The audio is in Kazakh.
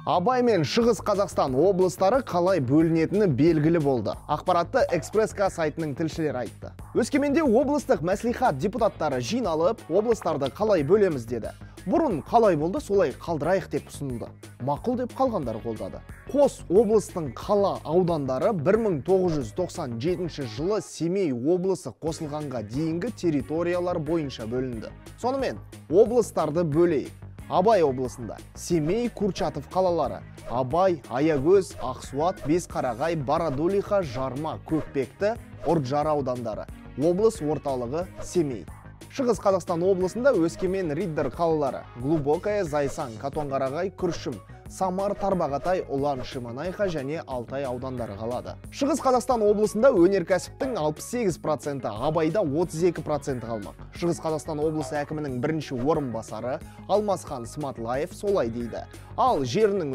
Абай мен Шығыс Қазақстан облыстары қалай бөлінетіні белгілі болды. Ақпаратты Экспресс-ка сайтының тілшілері айтты. Өскеменде облыстық мәслихат депутаттары жиналып, облыстарды қалай бөлеміз деді. Бұрын қалай болды, солай қалдырайық деп ұсынылды. Мақұл деп қалғандар қолдады. Қос облыстың қала аудандары 1997 жылы Семей облысы қосылғанға дейінгі территориялар бойынша бөлінді. Сонымен, облыстарды бөлейік. Абай облысында Семей, Курчатов қалалары, Абай, Аягөз, Ақсуат, Бесқарағай, Барадулиха, Жарма, Көкпекті, Үржар аудандары. Облыс орталығы Семей. Шығыс Қазақстан облысында Өскемен, Риддер қалалары, Глубокая, Зайсан, Катонқарағай, Күршім, Самар, Тарбағатай, Ұлан, Шиманайха және Алтай аудандары қалады. Шығыс Қазақстан облысында өнеркәсіптің 68%, Абайда 32% қалмақ. Шығыс Қазақстан облысы әкімінің бірінші орынбасары Алмасхан Сматлаев солай дейді. Ал жерінің